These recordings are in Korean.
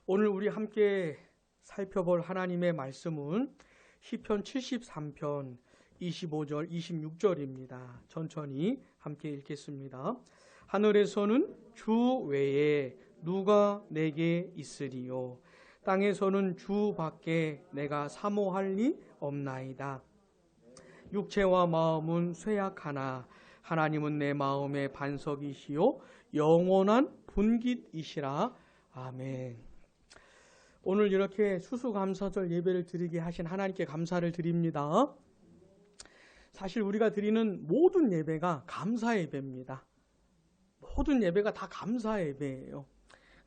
오늘 우리 함께 살펴볼 하나님의 말씀은 시편 73편 25절, 26절입니다. 천천히 함께 읽겠습니다. 하늘에서는 주 외에 누가 내게 있으리요? 땅에서는 주 밖에 내가 사모할 리 없나이다. 육체와 마음은 쇠약하나 하나님은 내 마음의 반석이시요 영원한 분깃이시라. 아멘. 오늘 이렇게 수수감사절 예배를 드리게 하신 하나님께 감사를 드립니다. 사실 우리가 드리는 모든 예배가 감사 예배입니다. 모든 예배가 다 감사 예배예요.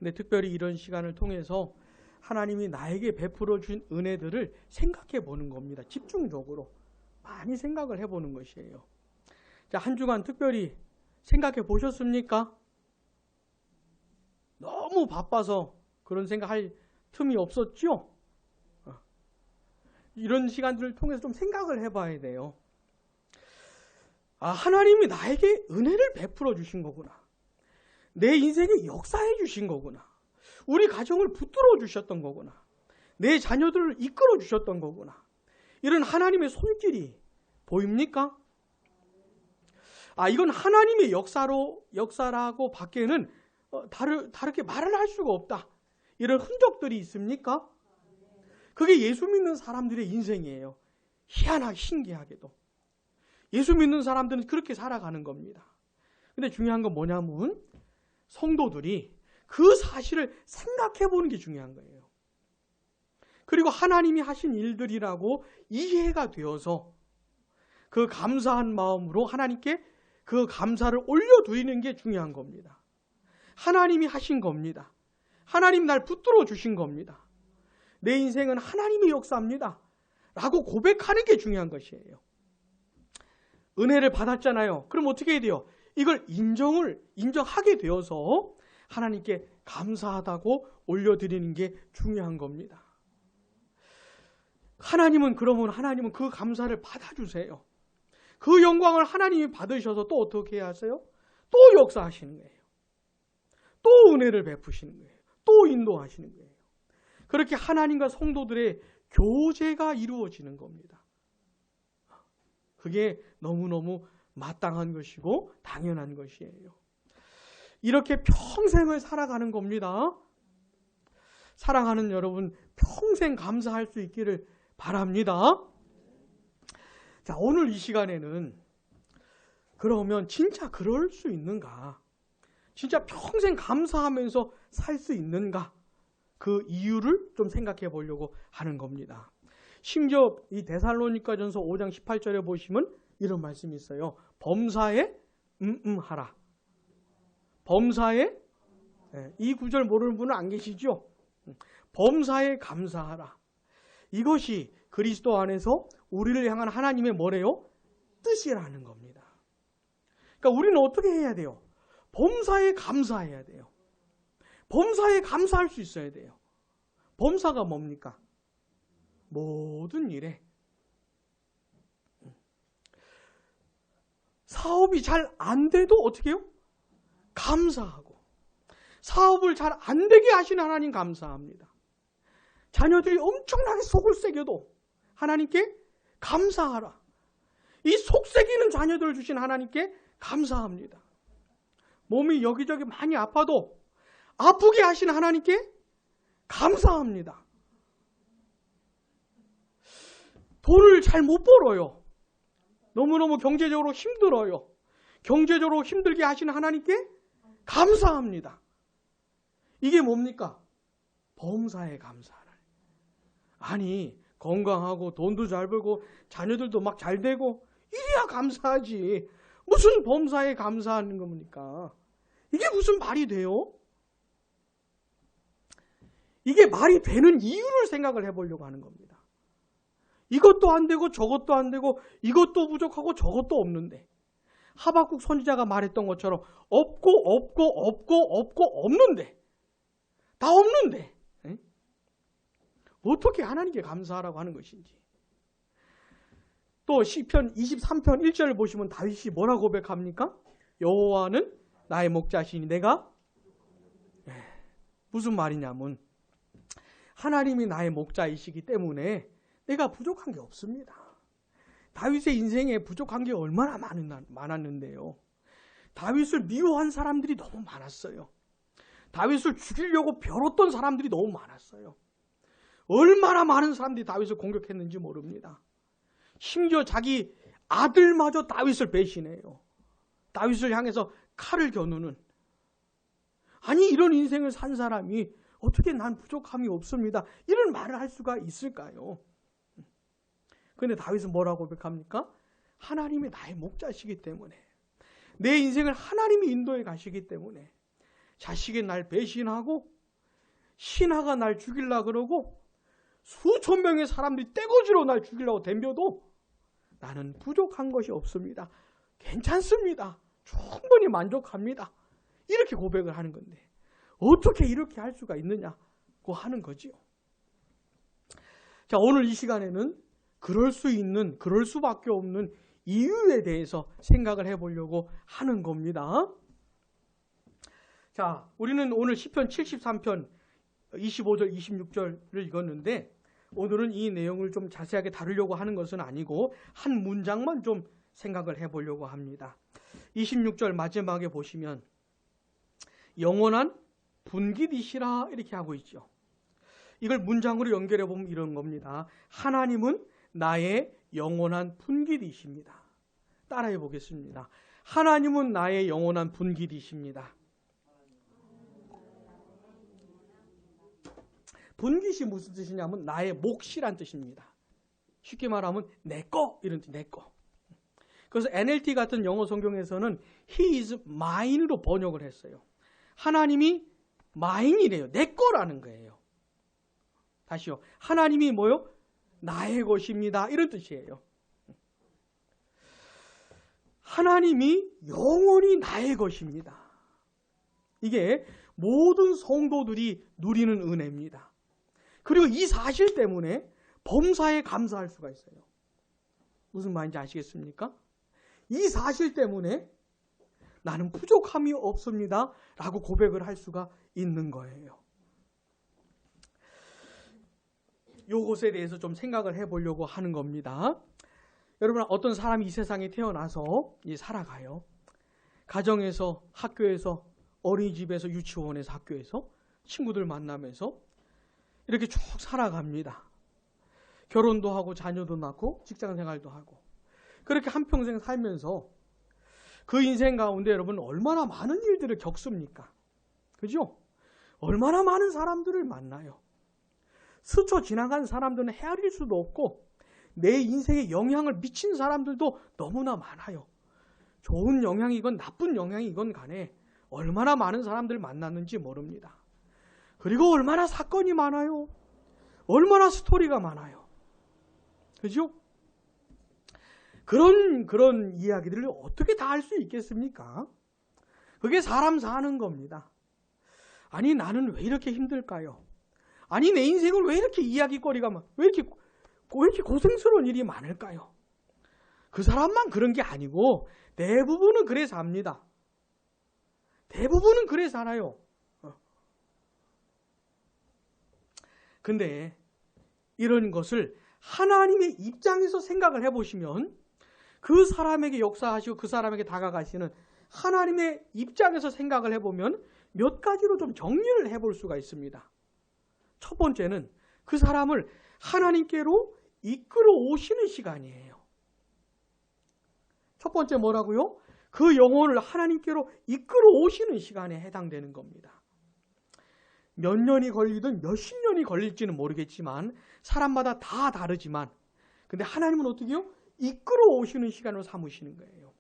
근데 특별히 이런 시간을 통해서 하나님이 나에게 베풀어 준 은혜들을 생각해 보는 겁니다. 집중적으로 많이 생각을 해보는 것이에요. 자, 한 주간 특별히 생각해 보셨습니까? 너무 바빠서 그런 생각할 틈이 없었죠? 이런 시간들을 통해서 좀 생각을 해봐야 돼요. 아, 하나님이 나에게 은혜를 베풀어 주신 거구나. 내 인생에 역사해 주신 거구나. 우리 가정을 붙들어 주셨던 거구나. 내 자녀들을 이끌어 주셨던 거구나. 이런 하나님의 손길이 보입니까? 아, 이건 하나님의 역사라고 밖에는 다르게 말을 할 수가 없다. 이런 흔적들이 있습니까? 그게 예수 믿는 사람들의 인생이에요. 희한하게 신기하게도. 예수 믿는 사람들은 그렇게 살아가는 겁니다. 근데 중요한 건 뭐냐면 성도들이 그 사실을 생각해 보는 게 중요한 거예요. 그리고 하나님이 하신 일들이라고 이해가 되어서 그 감사한 마음으로 하나님께 그 감사를 올려드리는 게 중요한 겁니다. 하나님이 하신 겁니다. 하나님 날 붙들어 주신 겁니다. 내 인생은 하나님의 역사입니다. 라고 고백하는 게 중요한 것이에요. 은혜를 받았잖아요. 그럼 어떻게 해야 돼요? 이걸 인정하게 되어서 하나님께 감사하다고 올려드리는 게 중요한 겁니다. 하나님은 그 감사를 받아주세요. 그 영광을 하나님이 받으셔서 또 어떻게 해야 하세요? 또 역사하시는 거예요. 또 은혜를 베푸시는 거예요. 또 인도하시는 거예요. 그렇게 하나님과 성도들의 교제가 이루어지는 겁니다. 그게 너무너무 마땅한 것이고 당연한 것이에요. 이렇게 평생을 살아가는 겁니다. 사랑하는 여러분, 평생 감사할 수 있기를 바랍니다. 자, 오늘 이 시간에는 그러면 진짜 그럴 수 있는가? 진짜 평생 감사하면서 살 수 있는가? 그 이유를 좀 생각해 보려고 하는 겁니다. 심지어 이 데살로니가전서 5장 18절에 보시면 이런 말씀이 있어요. 범사에 하라. 범사에, 이 구절 모르는 분은 안 계시죠? 범사에 감사하라. 이것이 그리스도 안에서 우리를 향한 하나님의 뭐래요? 뜻이라는 겁니다. 그러니까 우리는 어떻게 해야 돼요? 범사에 감사해야 돼요. 범사에 감사할 수 있어야 돼요. 범사가 뭡니까? 모든 일에 사업이 잘 안 돼도 어떻게 해요? 감사하고. 사업을 잘 안 되게 하시는 하나님 감사합니다. 자녀들이 엄청나게 속을 새겨도 하나님께 감사하라. 이 속새기는 자녀들을 주신 하나님께 감사합니다. 몸이 여기저기 많이 아파도 아프게 하신 하나님께 감사합니다. 돈을 잘 못 벌어요. 너무너무 경제적으로 힘들어요. 경제적으로 힘들게 하시는 하나님께 감사합니다. 이게 뭡니까? 범사에 감사하라. 아니, 건강하고 돈도 잘 벌고 자녀들도 막 잘 되고 이래야 감사하지. 무슨 범사에 감사하는 겁니까? 이게 무슨 말이 돼요? 이게 말이 되는 이유를 생각을 해보려고 하는 겁니다. 이것도 안 되고 저것도 안 되고 이것도 부족하고 저것도 없는데 하박국 선지자가 말했던 것처럼 없고 없는데 다 없는데 어떻게 하나님께 감사하라고 하는 것인지. 또 시편 23편 1절을 보시면 다윗이 뭐라고 고백합니까? 여호와는 나의 목자시니 내가 무슨 말이냐면 하나님이 나의 목자이시기 때문에 내가 부족한 게 없습니다. 다윗의 인생에 부족한 게 얼마나 많았는데요. 다윗을 미워한 사람들이 너무 많았어요. 다윗을 죽이려고 벼렀던 사람들이 너무 많았어요. 얼마나 많은 사람들이 다윗을 공격했는지 모릅니다. 심지어 자기 아들마저 다윗을 배신해요. 다윗을 향해서 칼을 겨누는. 아니 이런 인생을 산 사람이 어떻게 난 부족함이 없습니다. 이런 말을 할 수가 있을까요? 그런데 다윗은 뭐라고 고백합니까? 하나님이 나의 목자시기 때문에, 내 인생을 하나님이 인도해 가시기 때문에, 자식이 날 배신하고 신하가 날 죽이려고 그러고 수천 명의 사람들이 떼거지로 날 죽이려고 덤벼도 나는 부족한 것이 없습니다. 괜찮습니다. 충분히 만족합니다. 이렇게 고백을 하는 건데 어떻게 이렇게 할 수가 있느냐고 하는 거지요. 자, 오늘 이 시간에는 그럴 수 있는, 그럴 수밖에 없는 이유에 대해서 생각을 해보려고 하는 겁니다. 자, 우리는 오늘 시편 73편 25절, 26절을 읽었는데 오늘은 이 내용을 좀 자세하게 다루려고 하는 것은 아니고 한 문장만 좀 생각을 해보려고 합니다. 26절 마지막에 보시면 영원한 분깃이시라 이렇게 하고 있죠. 이걸 문장으로 연결해 보면 이런 겁니다. 하나님은 나의 영원한 분깃이십니다. 따라해 보겠습니다. 하나님은 나의 영원한 분깃이십니다. 분깃이 무슨 뜻이냐면 나의 몫이란 뜻입니다. 쉽게 말하면 내 거 이런 뜻, 내 거. 그래서 NLT 같은 영어 성경에서는 He is mine으로 번역을 했어요. 하나님이 mine이래요. 내 거라는 거예요. 다시요. 하나님이 뭐요? 나의 것입니다. 이런 뜻이에요. 하나님이 영원히 나의 것입니다. 이게 모든 성도들이 누리는 은혜입니다. 그리고 이 사실 때문에 범사에 감사할 수가 있어요. 무슨 말인지 아시겠습니까? 이 사실 때문에 나는 부족함이 없습니다 라고 고백을 할 수가 있는 거예요. 이것에 대해서 좀 생각을 해보려고 하는 겁니다. 여러분, 어떤 사람이 이 세상에 태어나서 살아가요. 가정에서, 학교에서, 어린이집에서, 유치원에서, 학교에서 친구들 만나면서 이렇게 쭉 살아갑니다. 결혼도 하고 자녀도 낳고 직장생활도 하고 그렇게 한평생 살면서 그 인생 가운데 여러분 얼마나 많은 일들을 겪습니까? 그죠? 얼마나 많은 사람들을 만나요. 스쳐 지나간 사람들은 헤아릴 수도 없고 내 인생에 영향을 미친 사람들도 너무나 많아요. 좋은 영향이건 나쁜 영향이건 간에 얼마나 많은 사람들을 만났는지 모릅니다. 그리고 얼마나 사건이 많아요. 얼마나 스토리가 많아요. 그죠? 그런 이야기들을 어떻게 다 할 수 있겠습니까? 그게 사람 사는 겁니다. 아니 나는 왜 이렇게 힘들까요? 아니 내 인생을 왜 이렇게 이야기거리가 왜 이렇게 고생스러운 일이 많을까요? 그 사람만 그런 게 아니고 대부분은 그래 삽니다. 대부분은 그래 살아요. 근데 이런 것을 하나님의 입장에서 생각을 해보시면 그 사람에게 역사하시고 그 사람에게 다가가시는 하나님의 입장에서 생각을 해보면 몇 가지로 좀 정리를 해볼 수가 있습니다. 첫 번째는 그 사람을 하나님께로 이끌어 오시는 시간이에요. 첫 번째 뭐라고요? 그 영혼을 하나님께로 이끌어 오시는 시간에 해당되는 겁니다. 몇 년이 걸리든 몇십 년이 걸릴지는 모르겠지만 사람마다 다 다르지만 근데 하나님은 어떻게 해요? 이끌어 오시는 시간으로 삼으시는 거예요.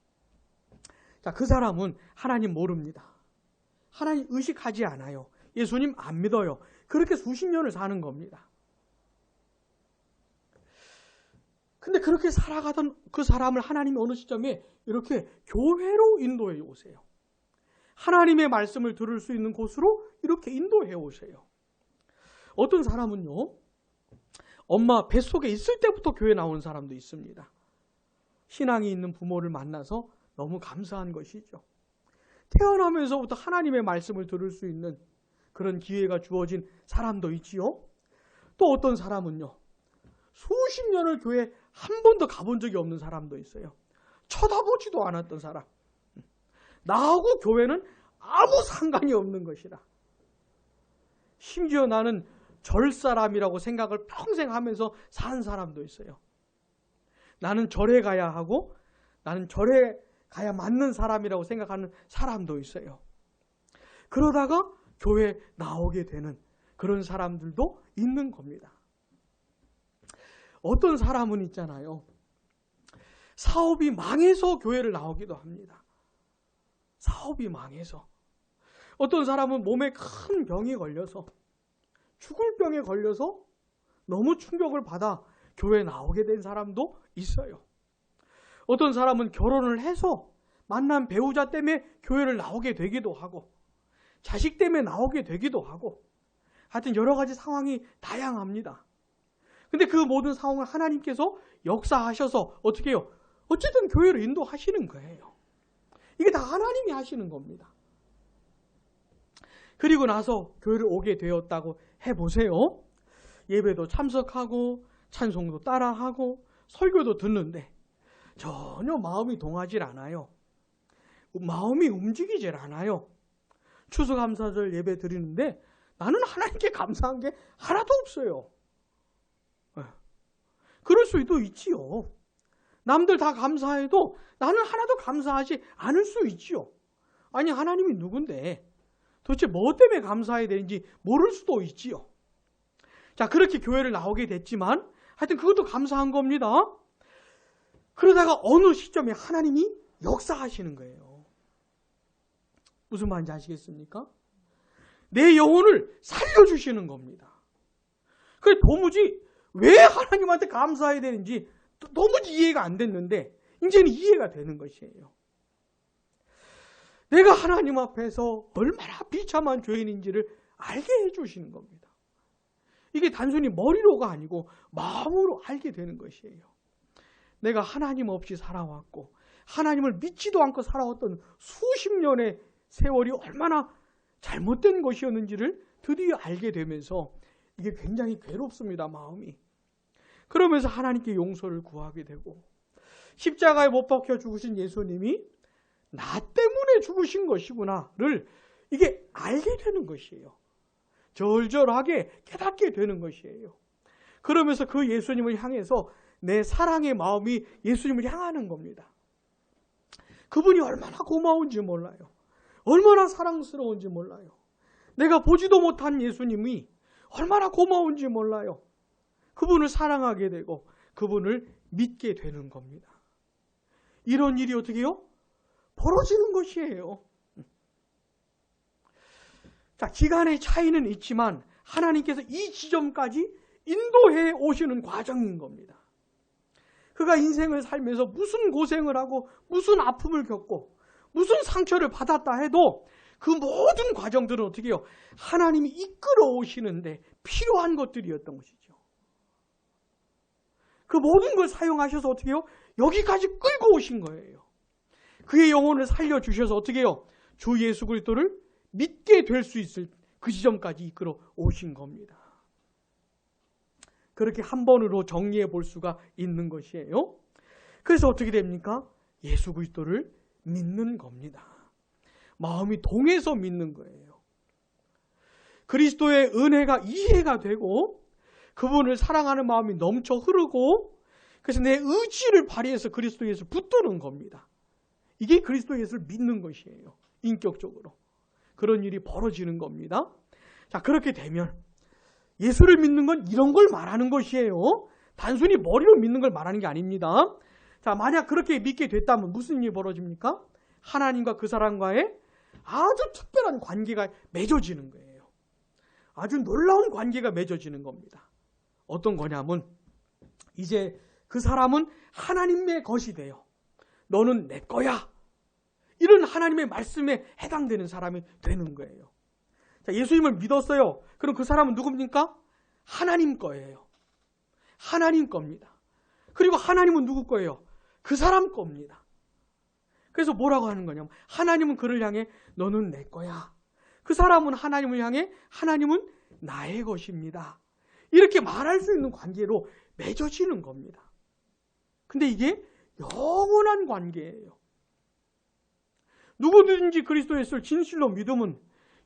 자, 그 사람은 하나님 모릅니다. 하나님 의식하지 않아요. 예수님 안 믿어요. 그렇게 수십 년을 사는 겁니다. 근데 그렇게 살아가던 그 사람을 하나님이 어느 시점에 이렇게 교회로 인도해 오세요. 하나님의 말씀을 들을 수 있는 곳으로 이렇게 인도해 오세요. 어떤 사람은요, 엄마 뱃속에 있을 때부터 교회 나오는 사람도 있습니다. 신앙이 있는 부모를 만나서 너무 감사한 것이죠. 태어나면서부터 하나님의 말씀을 들을 수 있는 그런 기회가 주어진 사람도 있지요. 또 어떤 사람은요, 수십 년을 교회 한 번도 가본 적이 없는 사람도 있어요. 쳐다보지도 않았던 사람. 나하고 교회는 아무 상관이 없는 것이다. 심지어 나는 절 사람이라고 생각을 평생 하면서 산 사람도 있어요. 나는 절에 가야 하고 나는 절에 가야 맞는 사람이라고 생각하는 사람도 있어요. 그러다가 교회에 나오게 되는 그런 사람들도 있는 겁니다. 어떤 사람은 있잖아요. 사업이 망해서 교회를 나오기도 합니다. 사업이 망해서. 어떤 사람은 몸에 큰 병이 걸려서, 죽을 병에 걸려서 너무 충격을 받아 교회에 나오게 된 사람도 있어요. 어떤 사람은 결혼을 해서 만난 배우자 때문에 교회를 나오게 되기도 하고, 자식 때문에 나오게 되기도 하고, 하여튼 여러 가지 상황이 다양합니다. 근데 그 모든 상황을 하나님께서 역사하셔서 어떻게 해요? 어쨌든 교회로 인도하시는 거예요. 이게 다 하나님이 하시는 겁니다. 그리고 나서 교회를 오게 되었다고 해보세요. 예배도 참석하고 찬송도 따라하고 설교도 듣는데 전혀 마음이 동하질 않아요. 마음이 움직이질 않아요. 추수감사절 예배 드리는데 나는 하나님께 감사한 게 하나도 없어요. 그럴 수도 있지요. 남들 다 감사해도 나는 하나도 감사하지 않을 수 있지요. 아니, 하나님이 누군데 도대체 뭐 때문에 감사해야 되는지 모를 수도 있지요. 자, 그렇게 교회를 나오게 됐지만 하여튼 그것도 감사한 겁니다. 그러다가 어느 시점에 하나님이 역사하시는 거예요. 무슨 말인지 아시겠습니까? 내 영혼을 살려주시는 겁니다. 그래서 도무지 왜 하나님한테 감사해야 되는지 도무지 이해가 안 됐는데 이제는 이해가 되는 것이에요. 내가 하나님 앞에서 얼마나 비참한 죄인인지를 알게 해주시는 겁니다. 이게 단순히 머리로가 아니고 마음으로 알게 되는 것이에요. 내가 하나님 없이 살아왔고 하나님을 믿지도 않고 살아왔던 수십 년의 세월이 얼마나 잘못된 것이었는지를 드디어 알게 되면서 이게 굉장히 괴롭습니다, 마음이. 그러면서 하나님께 용서를 구하게 되고 십자가에 못 박혀 죽으신 예수님이 나 때문에 죽으신 것이구나를 이게 알게 되는 것이에요. 절절하게 깨닫게 되는 것이에요. 그러면서 그 예수님을 향해서 내 사랑의 마음이 예수님을 향하는 겁니다. 그분이 얼마나 고마운지 몰라요. 얼마나 사랑스러운지 몰라요. 내가 보지도 못한 예수님이 얼마나 고마운지 몰라요. 그분을 사랑하게 되고 그분을 믿게 되는 겁니다. 이런 일이 어떻게 해요? 벌어지는 것이에요. 자, 기간의 차이는 있지만 하나님께서 이 지점까지 인도해 오시는 과정인 겁니다. 그가 인생을 살면서 무슨 고생을 하고 무슨 아픔을 겪고 무슨 상처를 받았다 해도 그 모든 과정들은 어떻게 해요? 하나님이 이끌어 오시는데 필요한 것들이었던 것이죠. 그 모든 걸 사용하셔서 어떻게 해요? 여기까지 끌고 오신 거예요. 그의 영혼을 살려주셔서 어떻게 해요? 주 예수 그리스도를 믿게 될 수 있을 그 지점까지 이끌어 오신 겁니다. 그렇게 한 번으로 정리해 볼 수가 있는 것이에요. 그래서 어떻게 됩니까? 예수 그리스도를 믿는 겁니다. 마음이 동해서 믿는 거예요. 그리스도의 은혜가 이해가 되고 그분을 사랑하는 마음이 넘쳐 흐르고 그래서 내 의지를 발휘해서 그리스도 예수를 붙드는 겁니다. 이게 그리스도 예수를 믿는 것이에요. 인격적으로. 그런 일이 벌어지는 겁니다. 자, 그렇게 되면 예수를 믿는 건 이런 걸 말하는 것이에요. 단순히 머리로 믿는 걸 말하는 게 아닙니다. 자, 만약 그렇게 믿게 됐다면 무슨 일이 벌어집니까? 하나님과 그 사람과의 아주 특별한 관계가 맺어지는 거예요. 아주 놀라운 관계가 맺어지는 겁니다. 어떤 거냐면 이제 그 사람은 하나님의 것이 돼요. 너는 내 거야. 이런 하나님의 말씀에 해당되는 사람이 되는 거예요. 자, 예수님을 믿었어요. 그럼 그 사람은 누굽니까? 하나님 거예요. 하나님 겁니다. 그리고 하나님은 누구 거예요? 그 사람 겁니다. 그래서 뭐라고 하는 거냐면 하나님은 그를 향해 너는 내 거야. 그 사람은 하나님을 향해 하나님은 나의 것입니다. 이렇게 말할 수 있는 관계로 맺어지는 겁니다. 근데 이게 영원한 관계예요. 누구든지 그리스도 예수를 진실로 믿으면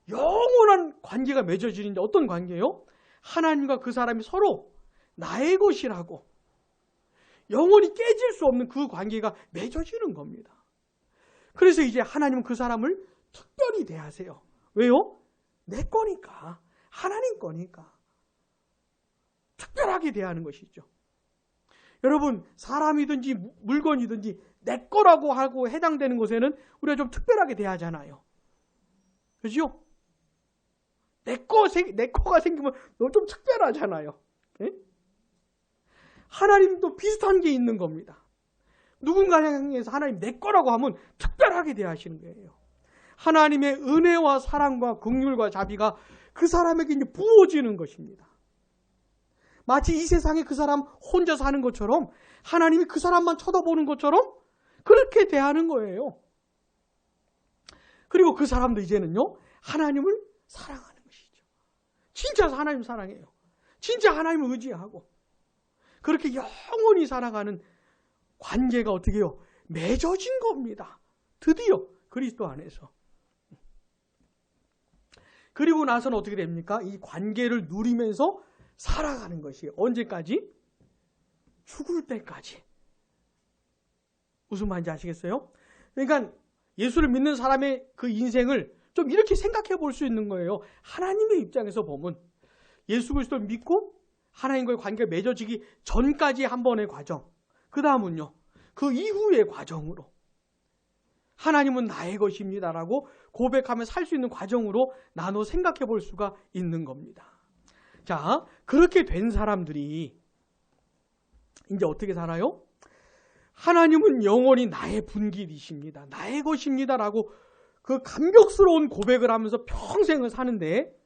영원한 관계가 맺어지는데 어떤 관계예요? 하나님과 그 사람이 서로 나의 것이라고 영원히 깨질 수 없는 그 관계가 맺어지는 겁니다. 그래서 이제 하나님은 그 사람을 특별히 대하세요. 왜요? 내 거니까. 하나님 거니까. 특별하게 대하는 것이죠. 여러분, 사람이든지 물건이든지 내 거라고 하고 해당되는 것에는 우리가 좀 특별하게 대하잖아요. 그죠? 내 거가 생기면 너 좀 특별하잖아요. 네? 하나님도 비슷한 게 있는 겁니다. 누군가 향해서 하나님 내 거라고 하면 특별하게 대하시는 거예요. 하나님의 은혜와 사랑과 긍휼과 자비가 그 사람에게 이제 부어지는 것입니다. 마치 이 세상에 그 사람 혼자 사는 것처럼 하나님이 그 사람만 쳐다보는 것처럼 그렇게 대하는 거예요. 그리고 그 사람도 이제는요, 하나님을 사랑하는 것이죠. 진짜 하나님 사랑해요. 진짜 하나님을 의지하고 그렇게 영원히 살아가는 관계가 어떻게 해요? 맺어진 겁니다. 드디어 그리스도 안에서. 그리고 나서는 어떻게 됩니까? 이 관계를 누리면서 살아가는 것이에요. 언제까지? 죽을 때까지. 무슨 말인지 아시겠어요? 그러니까 예수를 믿는 사람의 그 인생을 좀 이렇게 생각해 볼 수 있는 거예요. 하나님의 입장에서 보면 예수 그리스도를 믿고 하나님과의 관계가 맺어지기 전까지 한 번의 과정, 그 다음은요, 그 이후의 과정으로 하나님은 나의 것입니다라고 고백하며 살 수 있는 과정으로 나눠 생각해 볼 수가 있는 겁니다. 자, 그렇게 된 사람들이 이제 어떻게 살아요? 하나님은 영원히 나의 분깃이십니다. 나의 것입니다라고 그 감격스러운 고백을 하면서 평생을 사는데,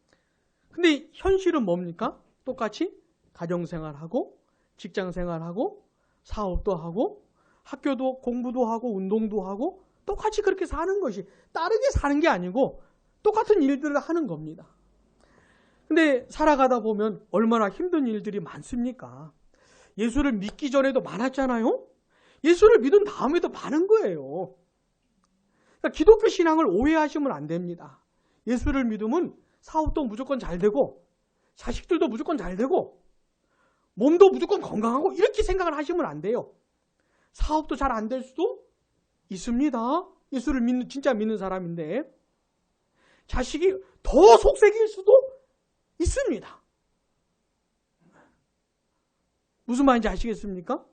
근데 현실은 뭡니까? 똑같이 가정생활하고 직장생활하고 사업도 하고 학교도 공부도 하고 운동도 하고 똑같이 그렇게 사는 것이, 다르게 사는 게 아니고 똑같은 일들을 하는 겁니다. 근데 살아가다 보면 얼마나 힘든 일들이 많습니까? 예수를 믿기 전에도 많았잖아요? 예수를 믿은 다음에도 많은 거예요. 그러니까 기독교 신앙을 오해하시면 안 됩니다. 예수를 믿으면 사업도 무조건 잘 되고 자식들도 무조건 잘 되고 몸도 무조건 건강하고 이렇게 생각을 하시면 안 돼요. 사업도 잘 안 될 수도 있습니다. 예수를 진짜 믿는 사람인데 자식이 더 속색일 수도 있습니다. 무슨 말인지 아시겠습니까?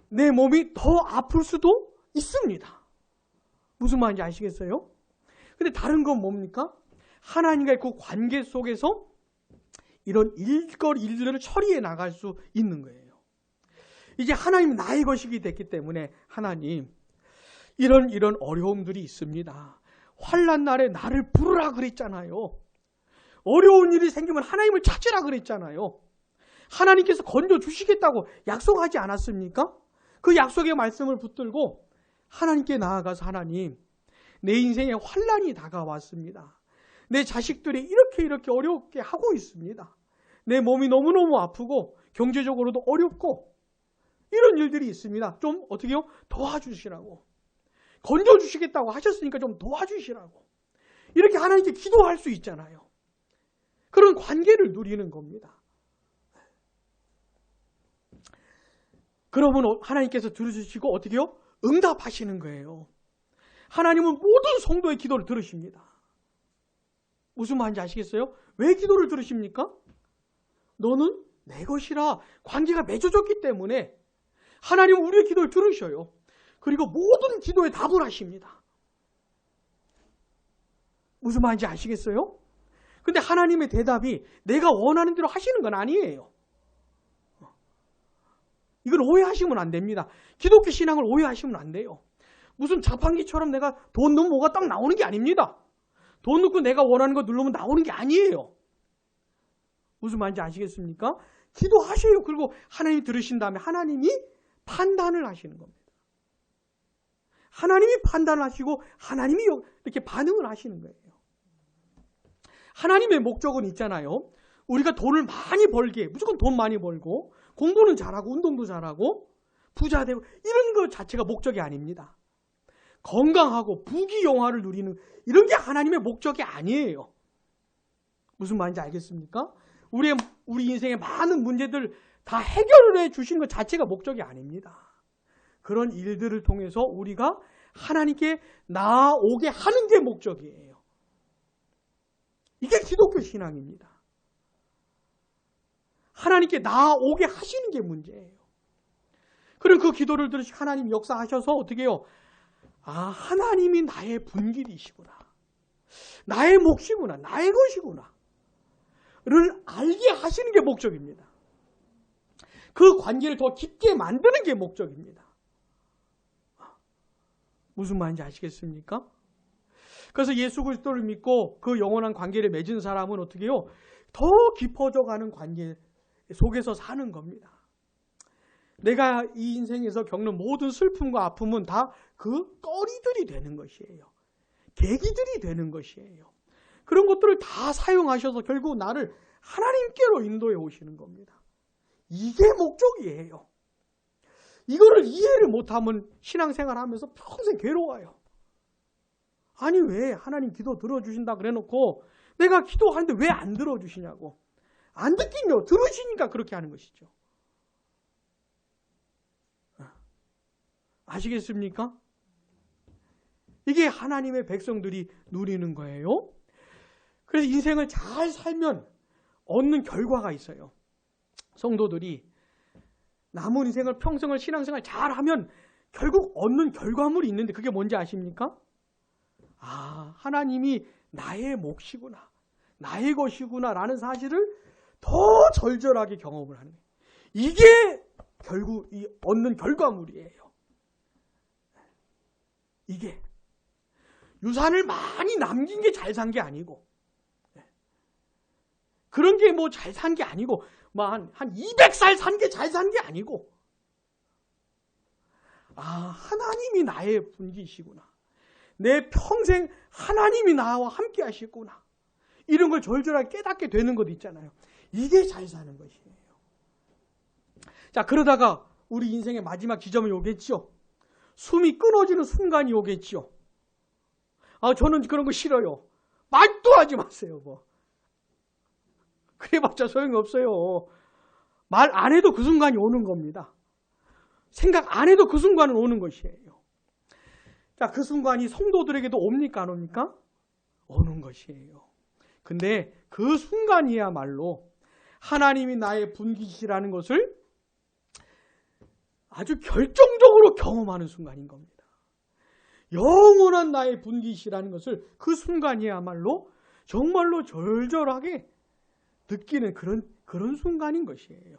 내 몸이 더 아플 수도 있습니다. 무슨 말인지 아시겠어요? 근데 다른 건 뭡니까? 하나님과의 그 관계 속에서 이런 일들을 처리해 나갈 수 있는 거예요. 이제 하나님 나의 것이기 됐기 때문에 하나님, 이런 어려움들이 있습니다. 환난 날에 나를 부르라 그랬잖아요. 어려운 일이 생기면 하나님을 찾으라 그랬잖아요. 하나님께서 건져주시겠다고 약속하지 않았습니까? 그 약속의 말씀을 붙들고 하나님께 나아가서 하나님, 내 인생에 환난이 다가왔습니다. 내 자식들이 이렇게 어렵게 하고 있습니다. 내 몸이 너무너무 아프고 경제적으로도 어렵고 이런 일들이 있습니다. 좀 어떻게 해요? 도와주시라고. 건져주시겠다고 하셨으니까 좀 도와주시라고. 이렇게 하나님께 기도할 수 있잖아요. 그런 관계를 누리는 겁니다. 그러면 하나님께서 들으시고 어떻게 해요? 응답하시는 거예요. 하나님은 모든 성도의 기도를 들으십니다. 무슨 말인지 아시겠어요? 왜 기도를 들으십니까? 너는 내 것이라 관계가 맺어졌기 때문에 하나님은 우리의 기도를 들으셔요. 그리고 모든 기도에 답을 하십니다. 무슨 말인지 아시겠어요? 근데 하나님의 대답이 내가 원하는 대로 하시는 건 아니에요. 이걸 오해하시면 안 됩니다. 기독교 신앙을 오해하시면 안 돼요. 무슨 자판기처럼 내가 돈 넣으면 뭐가 딱 나오는 게 아닙니다. 돈 넣고 내가 원하는 거 누르면 나오는 게 아니에요. 무슨 말인지 아시겠습니까? 기도하세요. 그리고 하나님이 들으신 다음에 하나님이 판단을 하시는 겁니다. 하나님이 판단을 하시고 하나님이 이렇게 반응을 하시는 거예요. 하나님의 목적은 있잖아요. 우리가 돈을 많이 벌게, 무조건 돈 많이 벌고 공부는 잘하고 운동도 잘하고 부자 되고 이런 것 자체가 목적이 아닙니다. 건강하고 부귀영화를 누리는 이런 게 하나님의 목적이 아니에요. 무슨 말인지 알겠습니까? 우리 인생의 많은 문제들 다 해결해 주신 것 자체가 목적이 아닙니다. 그런 일들을 통해서 우리가 하나님께 나아오게 하는 게 목적이에요. 이게 기독교 신앙입니다. 하나님께 나아오게 하시는 게 문제예요. 그럼 그 기도를 들으시고 하나님 역사하셔서 어떻게 해요? 아, 하나님이 나의 분길이시구나. 나의 몫이구나. 나의 것이구나. 를 알게 하시는 게 목적입니다. 그 관계를 더 깊게 만드는 게 목적입니다. 무슨 말인지 아시겠습니까? 그래서 예수 그리스도를 믿고 그 영원한 관계를 맺은 사람은 어떻게 해요? 더 깊어져 가는 관계 속에서 사는 겁니다. 내가 이 인생에서 겪는 모든 슬픔과 아픔은 다 그 거리들이 되는 것이에요. 계기들이 되는 것이에요. 그런 것들을 다 사용하셔서 결국 나를 하나님께로 인도해 오시는 겁니다. 이게 목적이에요. 이거를 이해를 못하면 신앙생활 하면서 평생 괴로워요. 아니 왜 하나님 기도 들어주신다 그래놓고 내가 기도하는데 왜 안 들어주시냐고. 안 듣긴요. 들으시니까 그렇게 하는 것이죠. 아시겠습니까? 이게 하나님의 백성들이 누리는 거예요. 그래서 인생을 잘 살면 얻는 결과가 있어요. 성도들이 남은 인생을 평생을 신앙생활 잘하면 결국 얻는 결과물이 있는데 그게 뭔지 아십니까? 아, 하나님이 나의 몫이구나. 나의 것이구나 라는 사실을 더 절절하게 경험을 하는 거예요. 이게 결국 이 얻는 결과물이에요. 이게 유산을 많이 남긴 게 잘 산 게 아니고 그런 게 뭐 잘 산 게 아니고 한 200살 산 게 잘 산 게 아니고 아, 하나님이 나의 분기시구나. 내 평생 하나님이 나와 함께 하시구나. 이런 걸 절절하게 깨닫게 되는 것 있잖아요. 이게 잘 사는 것이에요. 자, 그러다가 우리 인생의 마지막 지점이 오겠죠. 숨이 끊어지는 순간이 오겠죠. 아, 저는 그런 거 싫어요. 말도 하지 마세요, 뭐. 그래봤자 소용이 없어요. 말 안 해도 그 순간이 오는 겁니다. 생각 안 해도 그 순간은 오는 것이에요. 자, 그 순간이 성도들에게도 옵니까, 안 옵니까? 오는 것이에요. 근데 그 순간이야말로 하나님이 나의 분기시라는 것을 아주 결정적으로 경험하는 순간인 겁니다. 영원한 나의 분기시라는 것을 그 순간이야말로 정말로 절절하게 느끼는 그런 순간인 것이에요.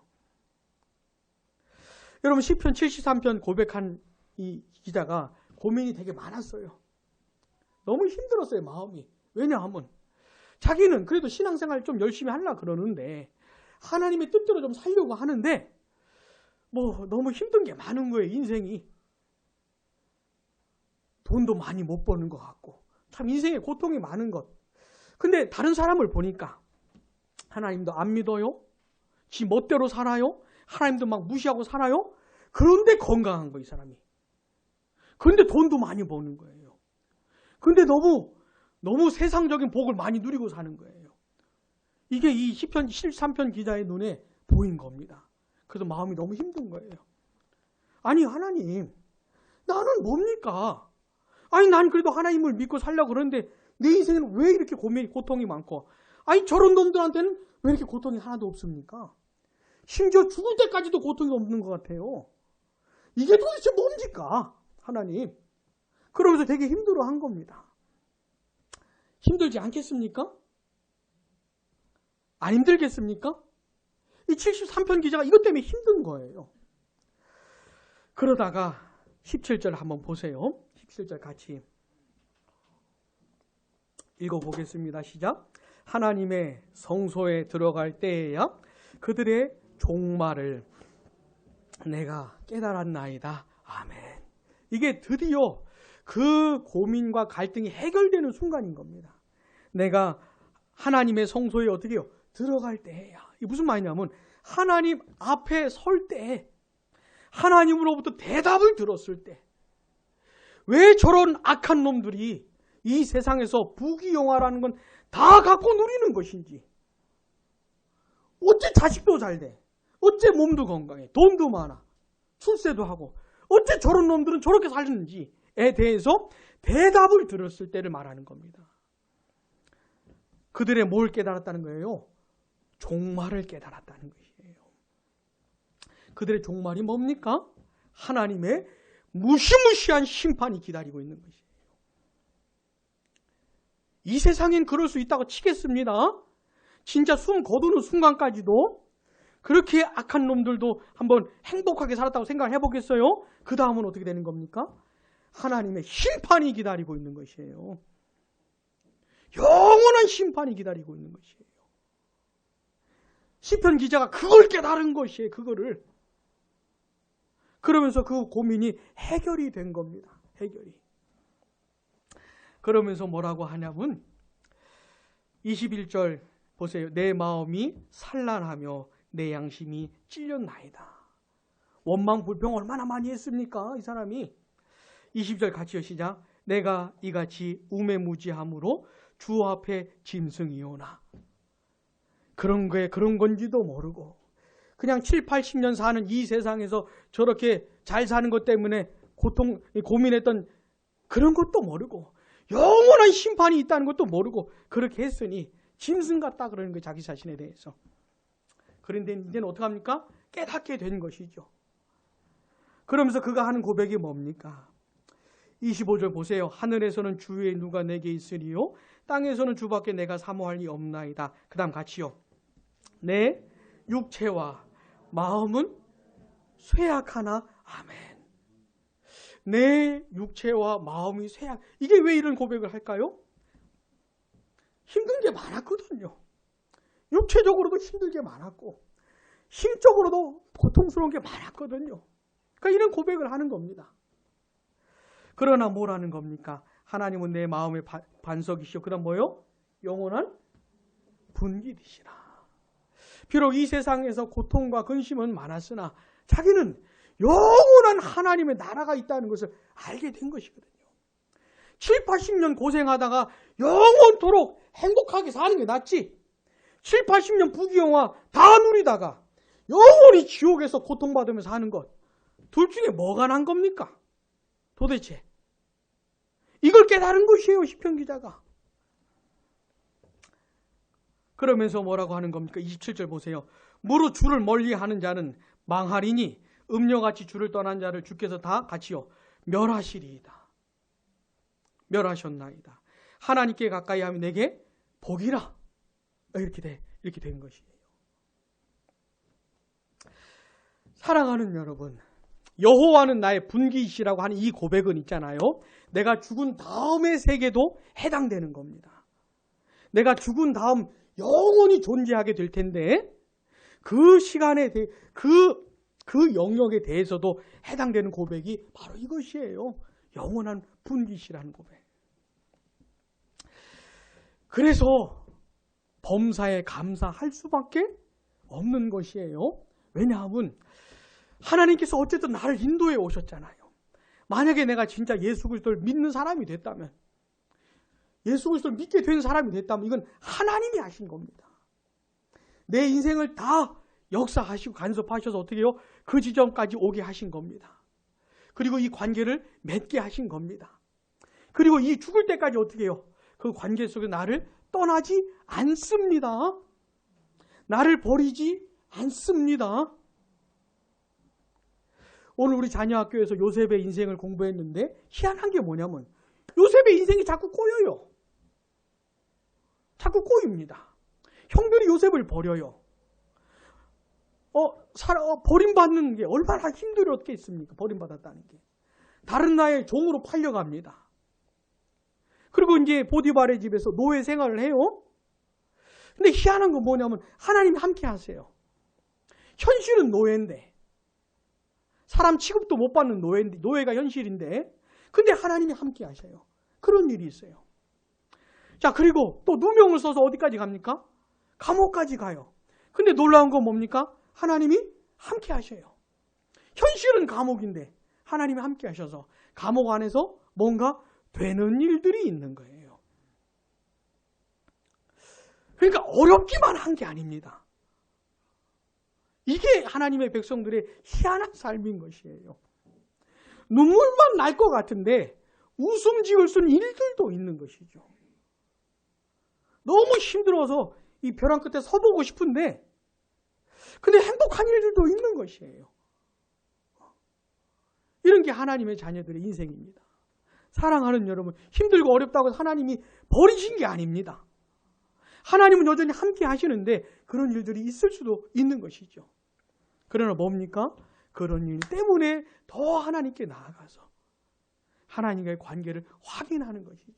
여러분 시편 73편 고백한 이 기자가 고민이 되게 많았어요. 너무 힘들었어요, 마음이. 왜냐하면 자기는 그래도 신앙생활 좀 열심히 하려고 그러는데 하나님의 뜻대로 좀 살려고 하는데 뭐 너무 힘든 게 많은 거예요, 인생이. 돈도 많이 못 버는 것 같고 참 인생에 고통이 많은 것. 근데 다른 사람을 보니까 하나님도 안 믿어요? 지 멋대로 살아요? 하나님도 막 무시하고 살아요? 그런데 건강한 거, 이 사람이. 그런데 돈도 많이 버는 거예요. 그런데 너무 세상적인 복을 많이 누리고 사는 거예요. 이게 이 시편 73편 기자의 눈에 보인 겁니다. 그래서 마음이 너무 힘든 거예요. 아니 하나님, 나는 뭡니까? 아니 난 그래도 하나님을 믿고 살려고 그러는데 내 인생은 왜 이렇게 고통이 많고, 아니 저런 놈들한테는 왜 이렇게 고통이 하나도 없습니까? 심지어 죽을 때까지도 고통이 없는 것 같아요. 이게 도대체 뭡니까? 하나님. 그러면서 되게 힘들어한 겁니다. 힘들지 않겠습니까? 안 힘들겠습니까? 이 73편 기자가 이것 때문에 힘든 거예요. 그러다가 17절 한번 보세요. 17절 같이 읽어보겠습니다. 시작. 하나님의 성소에 들어갈 때에야 그들의 종말을 내가 깨달았나이다. 아멘. 이게 드디어 그 고민과 갈등이 해결되는 순간인 겁니다. 내가 하나님의 성소에 어떻게 해요? 들어갈 때야. 이게 무슨 말이냐면 하나님 앞에 설 때, 하나님으로부터 대답을 들었을 때, 왜 저런 악한 놈들이 이 세상에서 부귀영화라는 건 다 갖고 누리는 것인지, 어째 자식도 잘 돼, 어째 몸도 건강해, 돈도 많아, 출세도 하고, 어째 저런 놈들은 저렇게 살았는지에 대해서 대답을 들었을 때를 말하는 겁니다. 그들의 뭘 깨달았다는 거예요? 종말을 깨달았다는 것이에요. 그들의 종말이 뭡니까? 하나님의 무시무시한 심판이 기다리고 있는 것이에요. 이 세상엔 그럴 수 있다고 치겠습니다. 진짜 숨 거두는 순간까지도 그렇게 악한 놈들도 한번 행복하게 살았다고 생각을 해보겠어요? 그 다음은 어떻게 되는 겁니까? 하나님의 심판이 기다리고 있는 것이에요. 영원한 심판이 기다리고 있는 것이에요. 시편 기자가 그걸 깨달은 것이에요. 그거를. 그러면서 그 고민이 해결이 된 겁니다. 해결이. 그러면서 뭐라고 하냐면 21절 보세요. 내 마음이 산란하며 내 양심이 찔렸나이다. 원망 불평 얼마나 많이 했습니까? 이 사람이. 20절 같이요. 시작. 내가 이같이 우매무지함으로 주 앞에 짐승이오나. 그런 건지도 모르고 그냥 7, 80년 사는 이 세상에서 저렇게 잘 사는 것 때문에 고민했던 그런 것도 모르고 영원한 심판이 있다는 것도 모르고 그렇게 했으니 짐승 같다 그러는 거예요. 자기 자신에 대해서. 그런데 이제는 어떡합니까? 깨닫게 된 것이죠. 그러면서 그가 하는 고백이 뭡니까? 25절 보세요. 하늘에서는 주의 누가 내게 있으리요 땅에서는 주밖에 내가 사모할 리 없나이다. 그 다음 같이요. 내 육체와 마음은 쇠약하나. 아멘. 내 육체와 마음이 쇠약. 이게 왜 이런 고백을 할까요? 힘든 게 많았거든요. 육체적으로도 힘든 게 많았고 심적으로도 고통스러운 게 많았거든요. 그러니까 이런 고백을 하는 겁니다. 그러나 뭐라는 겁니까? 하나님은 내 마음의 반석이시오. 그 다음 뭐요? 영원한 분기이시라. 비록 이 세상에서 고통과 근심은 많았으나 자기는 영원한 하나님의 나라가 있다는 것을 알게 된 것이거든요. 7, 80년 고생하다가 영원토록 행복하게 사는 게 낫지. 7, 80년 부귀영화 다 누리다가 영원히 지옥에서 고통받으면서 하는 것. 둘 중에 뭐가 난 겁니까? 도대체. 이걸 깨달은 것이에요. 시편 기자가. 그러면서 뭐라고 하는 겁니까? 27절 보세요. 무릇 주를 멀리하는 자는 망하리니 음녀같이 주를 떠난 자를 주께서 다 같이요 멸하시리이다. 멸하셨나이다. 하나님께 가까이 하면 내게 복이라. 이렇게 된 것이에요. 사랑하는 여러분, 여호와는 나의 분기이시라고 하는 이 고백은 있잖아요. 내가 죽은 다음의 세계도 해당되는 겁니다. 내가 죽은 다음 영원히 존재하게 될 텐데 그 시간에 대해 그 영역에 대해서도 해당되는 고백이 바로 이것이에요. 영원한 분기시라는 고백. 그래서 범사에 감사할 수밖에 없는 것이에요. 왜냐하면 하나님께서 어쨌든 나를 인도해 오셨잖아요. 만약에 내가 진짜 예수 그리스도를 믿는 사람이 됐다면, 예수 그리스도를 믿게 된 사람이 됐다면 이건 하나님이 하신 겁니다. 내 인생을 다 역사하시고 간섭하셔서 어떻게 해요? 그 지점까지 오게 하신 겁니다. 그리고 이 관계를 맺게 하신 겁니다. 그리고 이 죽을 때까지 어떻게 해요? 그 관계 속에 나를 떠나지 않습니다. 나를 버리지 않습니다. 오늘 우리 자녀학교에서 요셉의 인생을 공부했는데 희한한 게 뭐냐면 요셉의 인생이 자꾸 꼬여요. 자꾸 꼬입니다. 형들이 요셉을 버려요. 버림받는 게 얼마나 힘들었겠습니까? 버림받았다는 게. 다른 나라의 종으로 팔려갑니다. 그리고 이제 보디발의 집에서 노예 생활을 해요. 근데 희한한 건 뭐냐면 하나님이 함께 하세요. 현실은 노예인데 사람 취급도 못 받는 노예인데, 노예가 현실인데 근데 하나님이 함께 하셔요. 그런 일이 있어요. 자, 그리고 또 누명을 써서 어디까지 갑니까? 감옥까지 가요. 근데 놀라운 건 뭡니까? 하나님이 함께 하셔요. 현실은 감옥인데 하나님이 함께 하셔서 감옥 안에서 뭔가 되는 일들이 있는 거예요. 그러니까 어렵기만 한 게 아닙니다. 이게 하나님의 백성들의 희한한 삶인 것이에요. 눈물만 날 것 같은데 웃음 지을 수 있는 일들도 있는 것이죠. 너무 힘들어서 이 벼랑 끝에 서보고 싶은데 근데 행복한 일들도 있는 것이에요. 이런 게 하나님의 자녀들의 인생입니다. 사랑하는 여러분, 힘들고 어렵다고 해서 하나님이 버리신 게 아닙니다. 하나님은 여전히 함께 하시는데 그런 일들이 있을 수도 있는 것이죠. 그러나 뭡니까? 그런 일 때문에 더 하나님께 나아가서 하나님과의 관계를 확인하는 것이죠.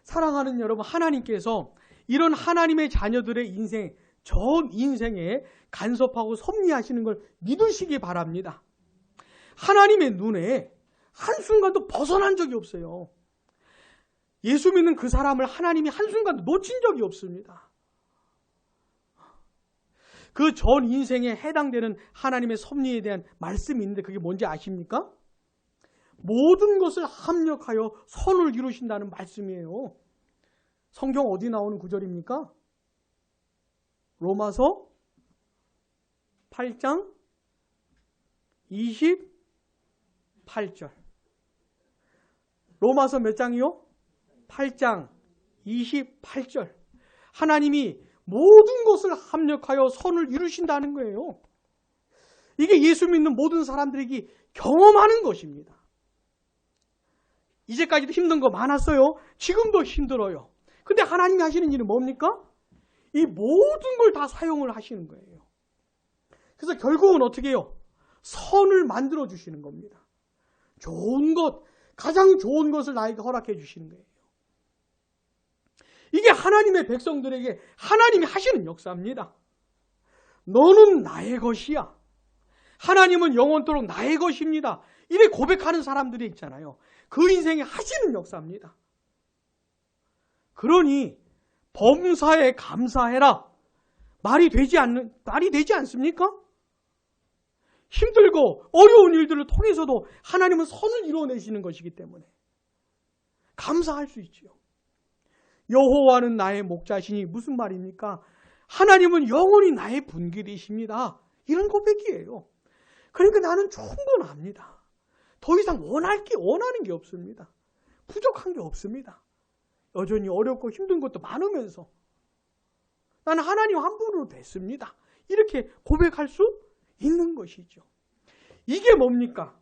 사랑하는 여러분, 하나님께서 이런 하나님의 자녀들의 인생, 전 인생에 간섭하고 섭리하시는 걸 믿으시기 바랍니다. 하나님의 눈에 한순간도 벗어난 적이 없어요. 예수 믿는 그 사람을 하나님이 한순간도 놓친 적이 없습니다. 그 전 인생에 해당되는 하나님의 섭리에 대한 말씀이 있는데 그게 뭔지 아십니까? 모든 것을 합력하여 선을 이루신다는 말씀이에요. 성경 어디 나오는 구절입니까? 로마서 8장 28절. 로마서 몇 장이요? 8장 28절. 하나님이 모든 것을 합력하여 선을 이루신다는 거예요. 이게 예수 믿는 모든 사람들에게 경험하는 것입니다. 이제까지도 힘든 거 많았어요. 지금도 힘들어요. 근데 하나님이 하시는 일은 뭡니까? 이 모든 걸 다 사용을 하시는 거예요. 그래서 결국은 어떻게 해요? 선을 만들어 주시는 겁니다. 좋은 것, 가장 좋은 것을 나에게 허락해 주시는 거예요. 이게 하나님의 백성들에게 하나님이 하시는 역사입니다. 너는 나의 것이야. 하나님은 영원토록 나의 것입니다. 이래 고백하는 사람들이 있잖아요. 그 인생에 하시는 역사입니다. 그러니 범사에 감사해라. 말이 되지 않습니까? 힘들고 어려운 일들을 통해서도 하나님은 선을 이루어내시는 것이기 때문에 감사할 수 있지요. 여호와는 나의 목자시니 무슨 말입니까? 하나님은 영원히 나의 분길이십니다. 이런 고백이에요. 그러니까 나는 충분합니다. 더 이상 원하는 게 없습니다. 부족한 게 없습니다. 여전히 어렵고 힘든 것도 많으면서 나는 하나님 한 분으로 됐습니다. 이렇게 고백할 수 있는 것이죠. 이게 뭡니까?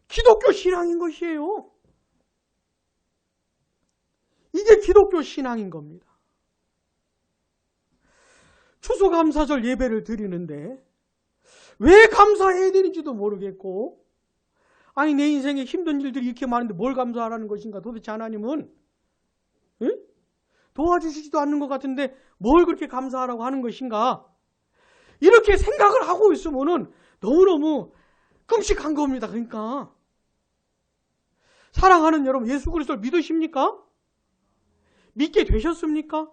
기독교 신앙인 것이에요. 이게 기독교 신앙인 겁니다. 추수감사절 예배를 드리는데 왜 감사해야 되는지도 모르겠고, 아니 내 인생에 힘든 일들이 이렇게 많은데 뭘 감사하라는 것인가? 도대체 하나님은 도와주시지도 않는 것 같은데 뭘 그렇게 감사하라고 하는 것인가? 이렇게 생각을 하고 있으면은 너무너무 끔찍한 겁니다. 그러니까 사랑하는 여러분, 예수 그리스도를 믿으십니까? 믿게 되셨습니까?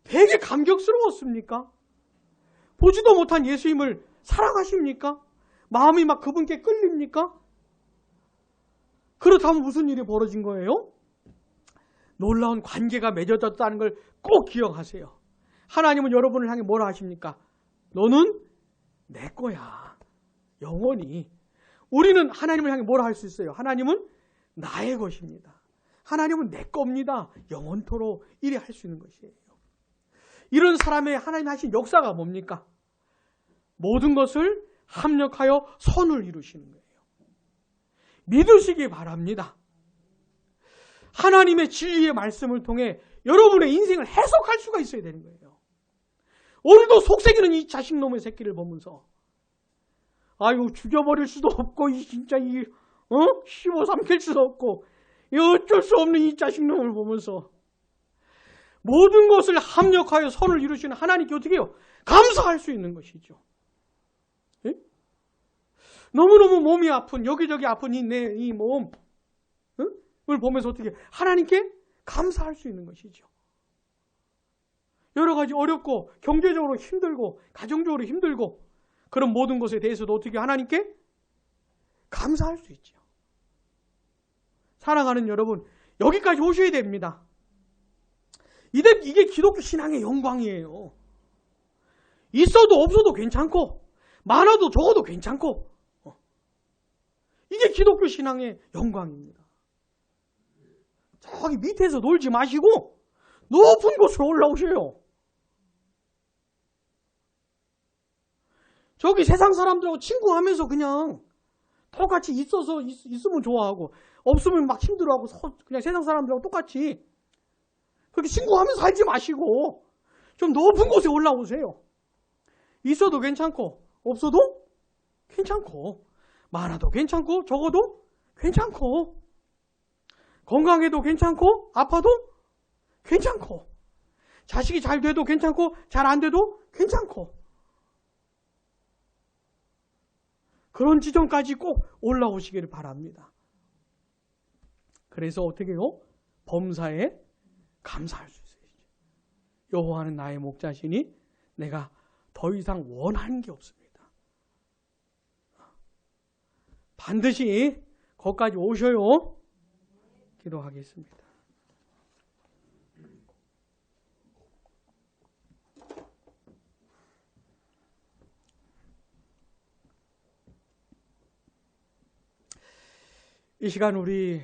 되게 감격스러웠습니까? 보지도 못한 예수님을 사랑하십니까? 마음이 막 그분께 끌립니까? 그렇다면 무슨 일이 벌어진 거예요? 놀라운 관계가 맺어졌다는 걸 꼭 기억하세요. 하나님은 여러분을 향해 뭐라 하십니까? 너는 내 거야. 영원히. 우리는 하나님을 향해 뭐라 할 수 있어요? 하나님은 나의 것입니다. 하나님은 내 겁니다. 영원토록 이래 할 수 있는 것이에요. 이런 사람의 하나님이 하신 역사가 뭡니까? 모든 것을 합력하여 선을 이루시는 거예요. 믿으시기 바랍니다. 하나님의 진리의 말씀을 통해 여러분의 인생을 해석할 수가 있어야 되는 거예요. 오늘도 속삭이는 이 자식놈의 새끼를 보면서 아유 죽여버릴 수도 없고 진짜 씹어 삼킬 수도 없고 어쩔 수 없는 이 자식놈을 보면서 모든 것을 합력하여 선을 이루시는 하나님께 어떻게 해요? 감사할 수 있는 것이죠. 예? 너무너무 몸이 아픈 여기저기 아픈 이 몸을 보면서 어떻게 하나님께 감사할 수 있는 것이죠. 여러 가지 어렵고 경제적으로 힘들고 가정적으로 힘들고 그런 모든 것에 대해서도 어떻게 하나님께 감사할 수 있죠. 사랑하는 여러분, 여기까지 오셔야 됩니다. 이게 기독교 신앙의 영광이에요. 있어도 없어도 괜찮고 많아도 적어도 괜찮고 이게 기독교 신앙의 영광입니다. 저기 밑에서 놀지 마시고 높은 곳으로 올라오세요. 저기 세상 사람들하고 친구하면서 그냥 똑같이 있으면 좋아하고 없으면 막 힘들어하고 그냥 세상 사람들하고 똑같이 그렇게 친구하면서 살지 마시고 좀 높은 곳에 올라오세요. 있어도 괜찮고 없어도 괜찮고 많아도 괜찮고 적어도 괜찮고 건강해도 괜찮고 아파도 괜찮고 자식이 잘 돼도 괜찮고 잘 안 돼도 괜찮고 그런 지점까지 꼭 올라오시기를 바랍니다. 그래서 어떻게 해요? 범사에 감사할 수 있어요. 여호와는 나의 목자시니 내가 더 이상 원하는 게 없습니다. 반드시 거기까지 오셔요. 기도하겠습니다. 이 시간 우리